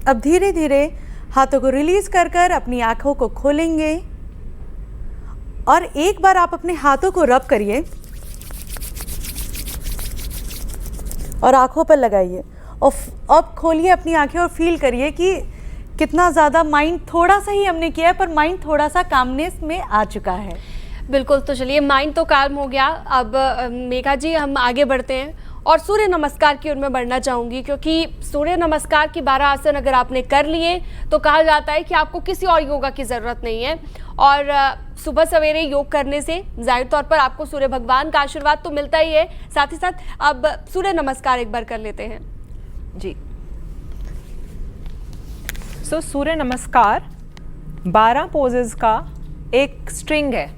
अब धीरे धीरे हाथों को रिलीज कर कर अपनी आंखों को खोलेंगे और एक बार आप अपने हाथों को रब करिए और आंखों पर लगाइए और अब खोलिए अपनी आंखें और फील करिए कि कितना ज़्यादा माइंड, थोड़ा सा ही हमने किया है पर माइंड थोड़ा सा कामनेस में आ चुका है। बिल्कुल, तो चलिए माइंड तो काम हो गया। अब मेघा जी हम आगे बढ़ते हैं और सूर्य नमस्कार की ओर मैं बढ़ना चाहूँगी, क्योंकि सूर्य नमस्कार की 12 आसन अगर आपने कर लिए तो कहा जाता है कि आपको किसी और योगा की ज़रूरत नहीं है। और सुबह सवेरे योग करने से जाहिर तौर पर आपको सूर्य भगवान का आशीर्वाद तो मिलता ही है, साथ ही साथ अब सूर्य नमस्कार एक बार कर लेते हैं जी। सो सूर्य नमस्कार 12 पोजेज का एक स्ट्रिंग है।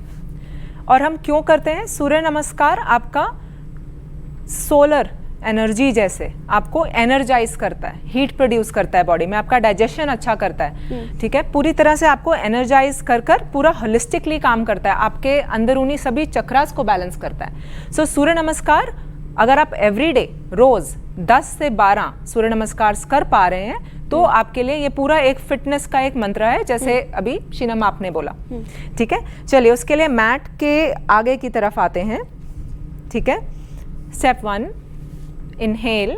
और हम क्यों करते हैं सूर्य नमस्कार? आपका सोलर एनर्जी जैसे आपको एनर्जाइज करता है, हीट प्रोड्यूस करता है बॉडी में, आपका डाइजेशन अच्छा करता है, ठीक है, पूरी तरह से आपको एनर्जाइज कर कर पूरा होलिस्टिकली काम करता है, आपके अंदरूनी सभी चक्रास को बैलेंस करता है। सो सूर्य नमस्कार अगर आप एवरीडे रोज 10 से 12 सूर्य नमस्कार कर पा रहे हैं तो आपके लिए ये पूरा एक फिटनेस का एक मंत्र है, जैसे अभी शीनम आपने बोला, ठीक है। चलिए उसके लिए मैट के आगे की तरफ आते हैं, ठीक है। स्टेप 1, इनहेल,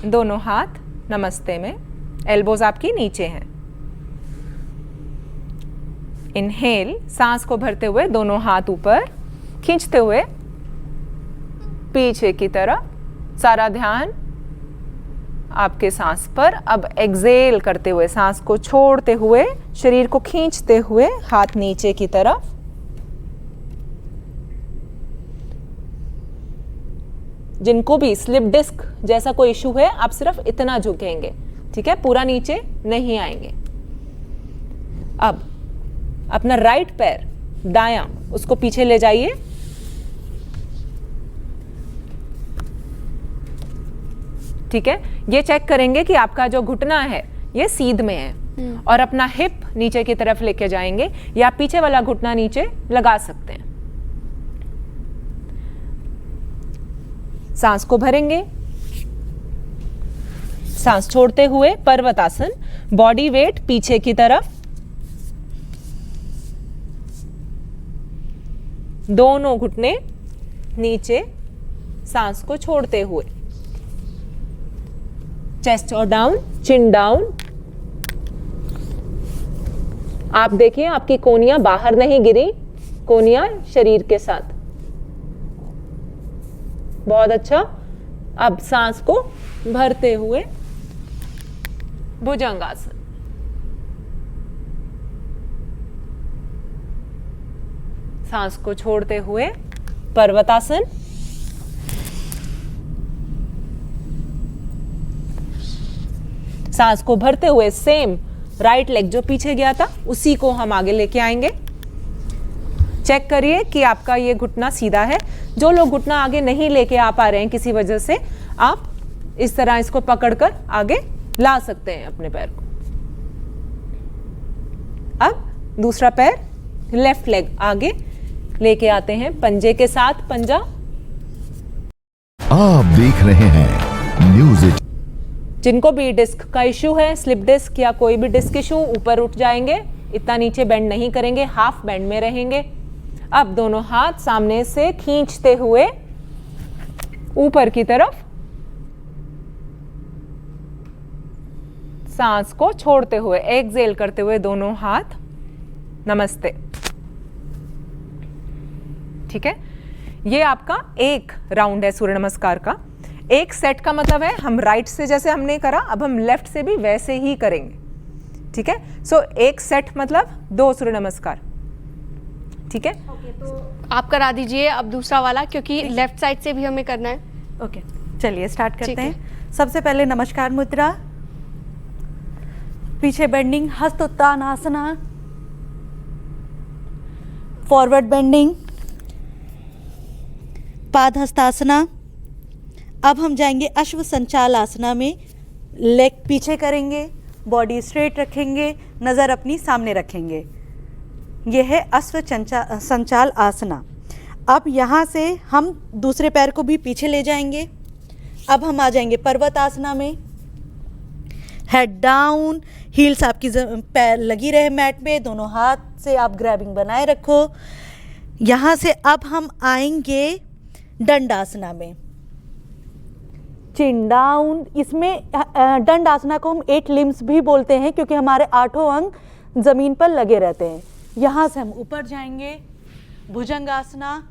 दोनों हाथ नमस्ते में, एल्बोज आपकी नीचे हैं। इनहेल, सांस को भरते हुए दोनों हाथ ऊपर खींचते हुए पीछे की तरफ, सारा ध्यान आपके सांस पर। अब एक्सेल करते हुए सांस को छोड़ते हुए शरीर को खींचते हुए हाथ नीचे की तरफ। जिनको भी स्लिप डिस्क जैसा कोई इशू है आप सिर्फ इतना झुकेंगे, ठीक है, पूरा नीचे नहीं आएंगे। अब अपना राइट पैर दायां उसको पीछे ले जाइए, ठीक है। ये चेक करेंगे कि आपका जो घुटना है ये सीध में है और अपना हिप नीचे की तरफ लेके जाएंगे या पीछे वाला घुटना नीचे लगा सकते हैं। सांस को भरेंगे, सांस छोड़ते हुए पर्वतासन, बॉडी वेट पीछे की तरफ, दोनों घुटने नीचे, सांस को छोड़ते हुए चेस्ट और डाउन, चिन डाउन। आप देखिए आपकी कोहनियां बाहर नहीं गिरी, कोहनियां शरीर के साथ, बहुत अच्छा। अब सांस को भरते हुए भुजंगासन, सांस को छोड़ते हुए पर्वतासन, सांस को भरते हुए सेम राइट लेग जो पीछे गया था उसी को हम आगे लेके आएंगे। चेक करिए कि आपका ये घुटना सीधा है। जो लोग घुटना आगे नहीं लेके आ पा रहे हैं किसी वजह से, आप इस तरह इसको पकड़कर आगे ला सकते हैं अपने पैर को। अब दूसरा पैर लेफ्ट लेग आगे लेके आते हैं, पंजे के साथ पंजा। आप देख रहे हैं न्यूज। जिनको भी डिस्क का इशू है, स्लिप डिस्क या कोई भी डिस्क इशू, ऊपर उठ जाएंगे, इतना नीचे बेंड नहीं करेंगे, हाफ बेंड में रहेंगे। अब दोनों हाथ सामने से खींचते हुए ऊपर की तरफ, सांस को छोड़ते हुए एक्सेल करते हुए दोनों हाथ नमस्ते, ठीक है। ये आपका एक राउंड है सूर्य नमस्कार का। एक सेट का मतलब है हम राइट से जैसे हमने करा, अब हम लेफ्ट से भी वैसे ही करेंगे, ठीक है। सो एक सेट मतलब 2 सूर्य नमस्कार, ठीक है। तो आप करा दीजिए अब दूसरा वाला, क्योंकि लेफ्ट साइड से भी हमें करना है। ओके, चलिए स्टार्ट करते हैं। सबसे पहले नमस्कार मुद्रा, पीछे बेंडिंग, हस्त उत्तान आसना, फॉरवर्ड बेंडिंग, पाद हस्तासना। अब हम जाएंगे अश्व संचाल आसना में, लेग पीछे करेंगे, बॉडी स्ट्रेट रखेंगे, नज़र अपनी सामने रखेंगे। यह है अश्व संचाल आसना। अब यहाँ से हम दूसरे पैर को भी पीछे ले जाएंगे। अब हम आ जाएंगे पर्वत आसना में, हेड डाउन, हील्स आपकी पैर लगी रहे मैट पे, दोनों हाथ से आप ग्रैबिंग बनाए रखो। यहाँ से अब हम आएंगे दंडासना में, चिन डाउन। इसमें दंडासना को हम 8 लिम्स भी बोलते हैं क्योंकि हमारे 8 अंग जमीन पर लगे रहते हैं। यहाँ से हम ऊपर जाएंगे भुजंगासना।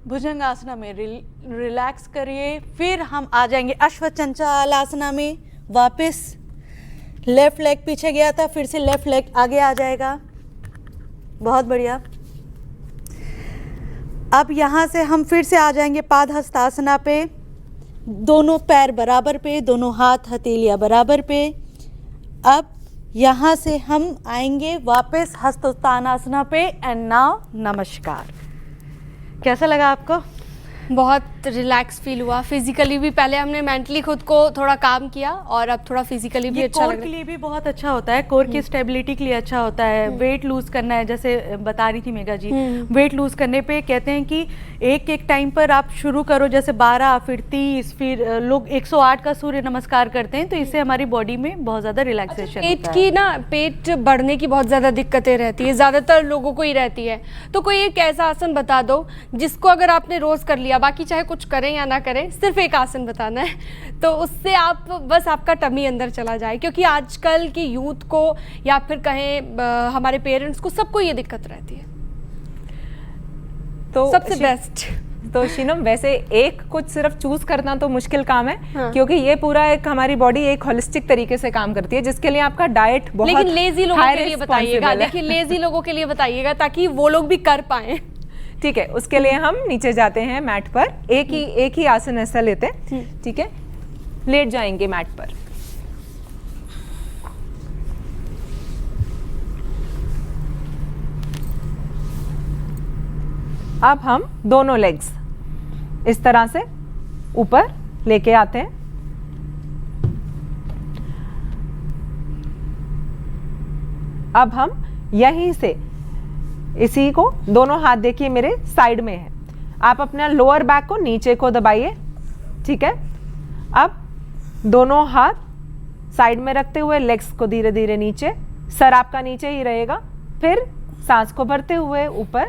भुजंगासना में रिलैक्स करिए। फिर हम आ जाएंगे अश्वचंचलासना में। वापस लेफ्ट लेग पीछे गया था, फिर से लेफ्ट लेग आगे आ जाएगा। बहुत बढ़िया। अब यहाँ से हम फिर से आ जाएंगे पादहस्तासना पे, दोनों पैर बराबर पे, दोनों हाथ हथेलियाँ बराबर पे। अब यहाँ से हम आएंगे वापस हस्तोत्थानासना पे। एंड नाउ नमस्कार। कैसा लगा आपको? बहुत रिलैक्स फील हुआ। फिजिकली भी पहले हमने मेंटली खुद को थोड़ा काम किया और अब थोड़ा फिजिकली भी अच्छा लग कोर रहा के है। लिए भी बहुत अच्छा होता है, कोर की स्टेबिलिटी के लिए अच्छा होता है। वेट लूज करना है, जैसे बता रही थी मेघा जी, वेट लूज करने पे कहते हैं कि एक टाइम पर आप शुरू करो, जैसे 12 फिर 30 फिर लोग 108 का सूर्य नमस्कार करते हैं, तो इससे हमारी बॉडी में बहुत ज़्यादा रिलैक्सेशन पेट होता की है। ना, पेट बढ़ने की बहुत ज़्यादा दिक्कतें रहती है, ज़्यादातर लोगों को ही रहती है। तो कोई एक ऐसा आसन बता दो जिसको अगर आपने रोज़ कर लिया, बाकी चाहे कुछ करें या ना करें, सिर्फ एक आसन बताना है, तो उससे आप बस आपका टमी अंदर चला जाए। क्योंकि आजकल की यूथ को या फिर कहें हमारे पेरेंट्स को, सबको ये दिक्कत रहती है। तो सबसे बेस्ट तो शीनम, वैसे एक कुछ सिर्फ चूज करना तो मुश्किल काम है। हाँ। क्योंकि ये पूरा एक हमारी बॉडी एक होलिस्टिक तरीके से काम करती है, जिसके लिए आपका डाइट बहुत लेकिन लेजी लोगों high के लिए बताइएगा, responsible है। देखिए लेजी लोगों के लिए बताइएगा ताकि वो लोग भी कर पाए। ठीक है, उसके लिए हम नीचे जाते हैं मैट पर। एक ही आसन ऐसा लेते हैं। ठीक है, लेट जाएंगे मैट पर। अब हम दोनों लेग्स इस तरह से ऊपर लेके आते हैं। अब हम यहीं से इसी को, दोनों हाथ देखिए मेरे साइड में है, आप अपना लोअर बैक को नीचे को दबाइए। ठीक है, अब दोनों हाथ साइड में रखते हुए लेग्स को धीरे धीरे नीचे, सर आपका नीचे ही रहेगा। फिर सांस को भरते हुए ऊपर,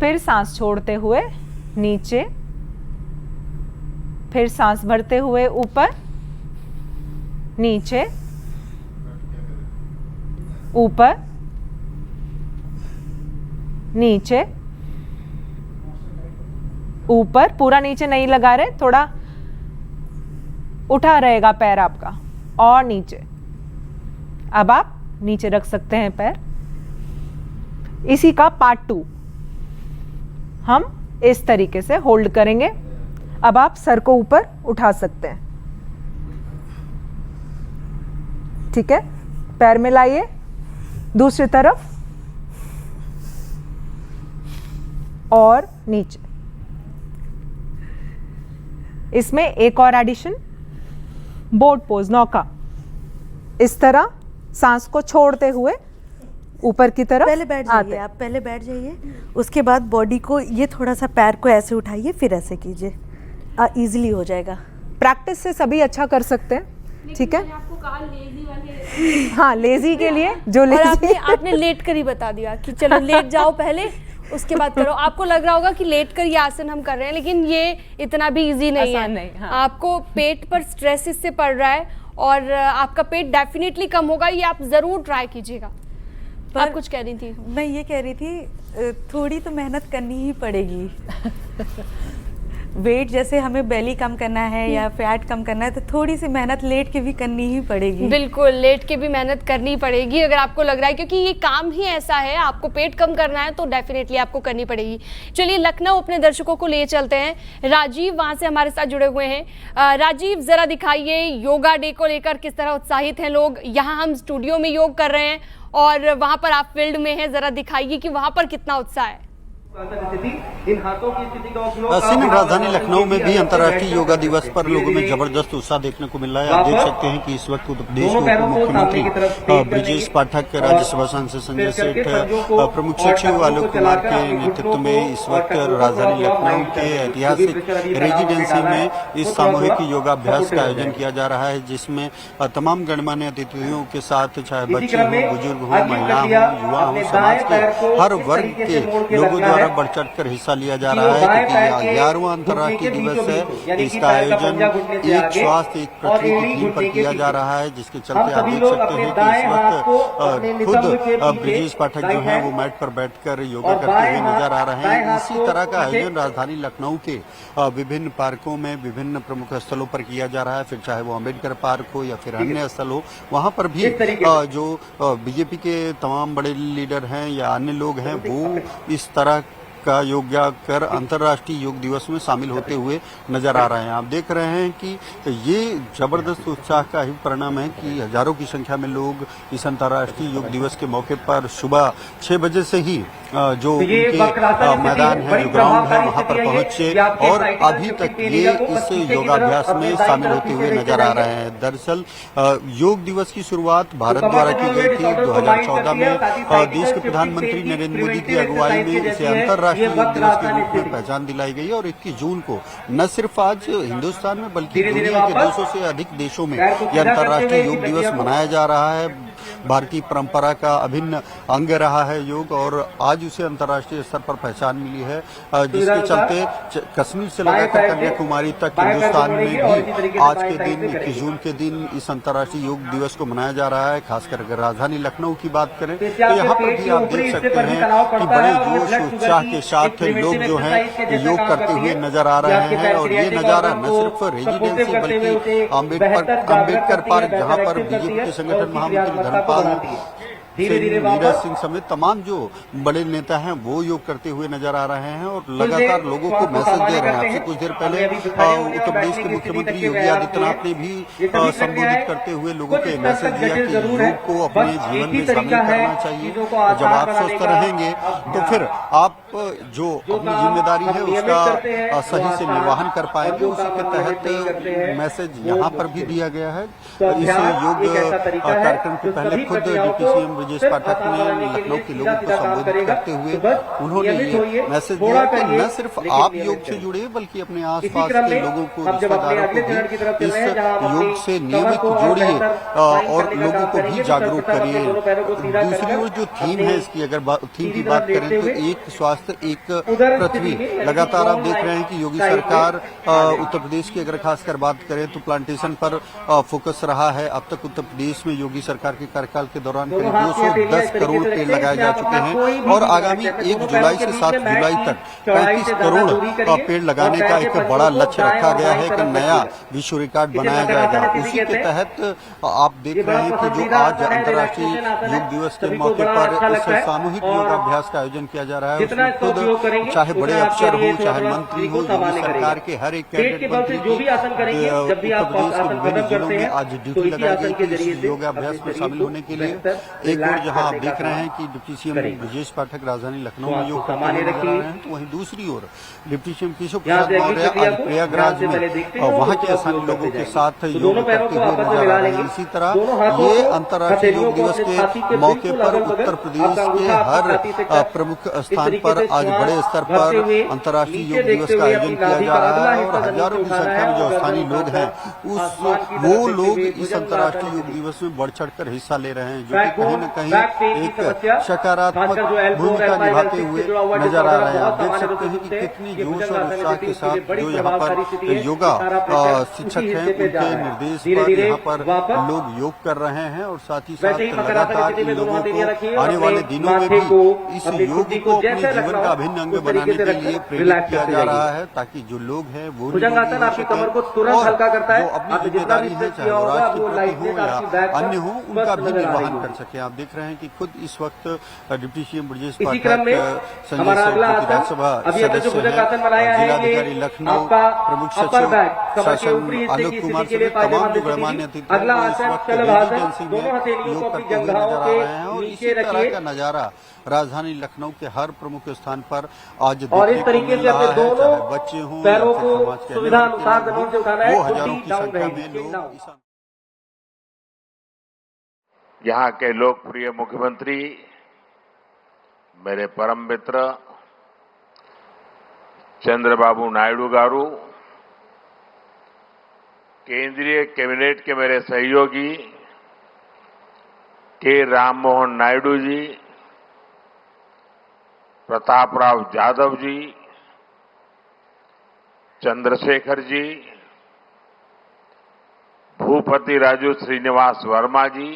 फिर सांस छोड़ते हुए नीचे, फिर सांस भरते हुए ऊपर नीचे, ऊपर नीचे, ऊपर। पूरा नीचे नहीं लगा रहे, थोड़ा उठा रहेगा पैर आपका, और नीचे। अब आप नीचे रख सकते हैं पैर। इसी का पार्ट 2 हम इस तरीके से होल्ड करेंगे। अब आप सर को ऊपर उठा सकते हैं। ठीक है, पैर में लाइए, दूसरी तरफ और नीचे। इसमें एक और एडिशन, बोट पोज, नौका। इस तरह सांस को छोड़ते हुए ऊपर की तरफ पहले बैठ जाइए, आप पहले बैठ जाइए, उसके बाद बॉडी को ये थोड़ा सा पैर को ऐसे उठाइए, फिर ऐसे कीजिए, इजीली हो जाएगा। प्रैक्टिस से सभी अच्छा कर सकते हैं। ठीक है, आपको कहा लेजी वाले, हाँ, लेजी के लिए जो और लेजी, आपने लेट कर ही बता दिया कि चलो लेट जाओ पहले, उसके बाद करो। आपको लग रहा होगा कि लेट कर ये आसन हम कर रहे हैं, लेकिन ये इतना भी इजी नहीं है। आसान नहीं, हाँ। आपको पेट पर स्ट्रेस इससे पड़ रहा है और आपका पेट डेफिनेटली कम होगा, ये आप जरूर ट्राई कीजिएगा। आप कुछ कह रही थी? मैं ये कह रही थी, थोड़ी तो मेहनत करनी ही पड़ेगी। वेट जैसे हमें बेली कम करना है या फैट कम करना है, तो थोड़ी सी मेहनत लेट के भी करनी ही पड़ेगी। बिल्कुल, लेट के भी मेहनत करनी पड़ेगी अगर आपको लग रहा है, क्योंकि ये काम ही ऐसा है, आपको पेट कम करना है तो डेफिनेटली आपको करनी पड़ेगी। चलिए लखनऊ अपने दर्शकों को ले चलते हैं। राजीव वहाँ से हमारे साथ जुड़े हुए हैं। राजीव, ज़रा दिखाइए योगा डे को लेकर किस तरह उत्साहित हैं लोग। यहाँ हम स्टूडियो में योग कर रहे हैं और वहाँ पर आप फील्ड में हैं, ज़रा दिखाइए कि वहाँ पर कितना उत्साह है। इन हाथों की स्थिति का उपयोग सिंध राजधानी लखनऊ में भी अंतर्राष्ट्रीय योगा दिवस पर लोगों में जबरदस्त उत्साह देखने को मिल रहा है। आप देख सकते हैं कि इस वक्त उत्तर प्रदेश के उप मुख्यमंत्री ब्रजेश पाठक, राज्यसभा सांसद संजय सेठ, प्रमुख सचिव आलोक कुमार के नेतृत्व में इस वक्त राजधानी लखनऊ के ऐतिहासिक रेजिडेंसी में इस सामूहिक योगाभ्यास का आयोजन किया जा रहा है, जिसमें तमाम गणमान्य अतिथियों के साथ चाहे बच्चे हों, बुजुर्ग हों, महिला हों, युवा हों, समाज के हर वर्ग के लोगों द्वारा बढ़ चढ़ कर हिस्सा लिया जा रहा है, क्योंकि 11वां अंतर्राष्ट्रीय दिवस है। इसका आयोजन एक स्वास्थ्य एक पृथ्वी की थीम पर किया जा रहा है, जिसके चलते आप देख सकते हैं कि इस वक्त खुद ब्रजेश पाठक जो हैं वो मैट पर बैठकर योगा करते हुए नजर आ रहे हैं। इसी तरह का आयोजन राजधानी लखनऊ के विभिन्न पार्कों में विभिन्न प्रमुख स्थलों पर किया जा रहा है, फिर चाहे वो अम्बेडकर पार्क हो या फिर अन्य स्थल हो, वहां पर भी जो बीजेपी के तमाम बड़े लीडर हैं या अन्य लोग हैं वो इस तरह का योगा कर अंतर्राष्ट्रीय योग दिवस में शामिल होते हुए नजर आ रहे हैं। आप देख रहे हैं कि ये जबरदस्त उत्साह का ही परिणाम है कि हजारों की संख्या में लोग इस अंतर्राष्ट्रीय योग दिवस के मौके पर सुबह 6 बजे से ही जो उनके मैदान है, जो ग्राउंड है, वहां पर पहुंचे और अभी तक ये इस योगाभ्यास में शामिल होते हुए नजर आ रहे हैं। दरअसल योग दिवस की शुरुआत भारत द्वारा की गई थी 2014 में। देश के प्रधानमंत्री नरेंद्र मोदी की अगुवाई में इसे अंतर्राष्ट्रीय योग दिवस के रूप में पहचान दिलाई गई और 21 जून को न सिर्फ आज हिंदुस्तान में बल्कि दुनिया के 200 से अधिक देशों में यह अंतर्राष्ट्रीय योग दिवस मनाया जा रहा है। भारतीय परंपरा का अभिन्न अंग रहा है योग और आज उसे अंतर्राष्ट्रीय स्तर पर पहचान मिली है, जिसके चलते कश्मीर से लगाकर कन्याकुमारी तक हिंदुस्तान में भी आज के दिन 21 जून के दिन इस अंतर्राष्ट्रीय योग दिवस को मनाया जा रहा है। खासकर अगर राजधानी लखनऊ की बात करें तो यहाँ पर भी आप देख सकते हैं कि बड़े जोश उत्साह के साथ लोग जो हैं योग करते हुए नजर आ रहे हैं और ये नजारा न सिर्फ रेजिडेंसी बल्कि अम्बेडकर पार्क, जहाँ पर बीजेपी के संगठन महामंत्री धर्मपाल नीरज सिंह समेत तमाम जो बड़े नेता हैं वो योग करते हुए नजर आ रहे हैं और लगातार लोगों को मैसेज दे रहे हैं। आपसे कुछ देर पहले उत्तर प्रदेश के मुख्यमंत्री योगी आदित्यनाथ ने भी संबोधित करते हुए लोगों को मैसेज दिया कि योग को अपने जीवन में शामिल करना चाहिए। जब आप स्वस्थ रहेंगे तो फिर आप जो अपनी जिम्मेदारी है उसका सही से निर्वहन कर पाएंगे। उसी के तहत मैसेज यहाँ पर भी दिया गया है। इस योग कार्यक्रम के पहले खुद डिप्टी सीएम ब्रजेश पाठक ने लखनऊ के लोगों को संबोधित करते हुए उन्होंने ये मैसेज दिया कि न सिर्फ आप योग से जुड़े बल्कि अपने आसपास के लोगों को, रिश्तेदारों को भी इस योग से नियमित जोड़िए और लोगों को भी जागरूक करिए। दूसरी ओर जो थीम है इसकी, अगर थीम की बात करें तो एक स्वास्थ्य एक पृथ्वी, लगातार आप देख रहे हैं कि योगी सरकार उत्तर प्रदेश की अगर खासकर बात करें तो प्लांटेशन पर फोकस रहा है। अब तक उत्तर प्रदेश में योगी सरकार के कार्यकाल के दौरान 210 करोड़ पेड़ लगाए जा चुके हैं और आगामी 1 जुलाई से 7 जुलाई तक 35 करोड़ पेड़ लगाने का एक बड़ा लक्ष्य रखा गया है कि नया विश्व रिकॉर्ड बनाया जाएगा। उसी के तहत आप देख रहे हैं कि जो आज अंतर्राष्ट्रीय योग दिवस के मौके पर इस सामूहिक योगाभ्यास का आयोजन किया जा रहा है, उसमें खुद चाहे बड़े अफसर हो, चाहे मंत्री हो, योगी सरकार के हर एक कैबिनेट मंत्री की उत्तर प्रदेश के विभिन्न जिलों में आज ड्यूटी लगाई गई थी इस योगाभ्यास में शामिल होने के लिए। एक और जहां आप देख रहे हैं कि डिप्टी सीएम ब्रजेश पाठक राजधानी लखनऊ में योग करते हुए नजर आ रहे हैं, तो वहीं दूसरी ओर डिप्टी सीएम केशव प्रसाद मौर्य आज प्रयागराज में वहां के स्थानीय लोगों के साथ योग करते हुए नजर आ रहे हैं। इसी तरह ये अंतर्राष्ट्रीय योग दिवस के मौके पर उत्तर प्रदेश के हर प्रमुख स्थान पर आज बड़े स्तर पर अंतर्राष्ट्रीय योग दिवस का आयोजन किया जा रहा है और हजारों की संख्या में जो स्थानीय लोग हैं वो लोग इस अंतर्राष्ट्रीय योग दिवस में बढ़ चढ़ कर हिस्सा ले रहे हैं, जो कि कहीं न कहीं एक सकारात्मक भूमिका निभाते हुए नजर आ रहे हैं। आप देख सकते हैं कि कितनी जोश और उत्साह के साथ जो यहाँ पर योगा शिक्षक हैं उनके निर्देश पर यहाँ पर लोग योग कर रहे हैं और साथ ही साथ लगातार इन लोगों को आने वाले दिनों में भी इस योग को अपने जीवन का अभिन्न अंग बनाने के लिए प्रेरित किया जा रहा है, ताकि जो लोग हैं वो और जो अपनी जिम्मेदारी है चाहे वो राष्ट्र के प्रति हो या अन्य हो उनका भी निर्वहन कर सके। आप देख रहे हैं कि खुद इस वक्त डिप्टी सीएम ब्रजेश इसी क्रम में संजय हमारा सेठ अगला जो आसन विधानसभा अभी अपने जो सदस्य पूजक हैं, आसन बनाया है जिलाधिकारी ये लखनऊ, आपका प्रमुख अपर सचिव बैग कमर के शासन ऊपरी हिस्से आलोक की कुमार स्थिति के लिए समेत तमाम जो पायजामा गणमान्य स्थिति। अतिथि अगला हैं, वो इस आसन वक्त शलभासन रेजिडेंसी में दोनों हथेलियों योग को अपनी करते हुए जंघाओं नजर आ के रहे हैं और इसी नीचे तरह रखिए का नजारा राजधानी लखनऊ के हर प्रमुख स्थान पर आज और देखने इस को तरीके मिल से रहा अपने है, चाहे दोनों बच्चे हों या पैरों फिर को समाज के अन्य सुविधा वर्ग के अनुसार लोग जमीन से हों, उठाना है। वो हजारों की डाउन संख्या में रहेगी, लोग डाउन। इस यहाँ के लोकप्रिय मुख्यमंत्री मेरे परम मित्र चंद्रबाबू नायडू गारू, केंद्रीय कैबिनेट के मेरे सहयोगी के राम मोहन नायडू जी, प्रताप राव जाधव जी, चंद्रशेखर जी, भूपति राजू श्रीनिवास वर्मा जी,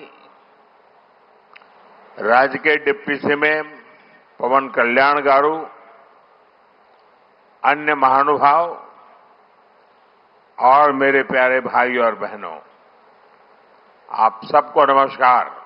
राज्य के डिप्टी सीएम पवन कल्याण गारू, अन्य महानुभाव और मेरे प्यारे भाई और बहनों, आप सबको नमस्कार।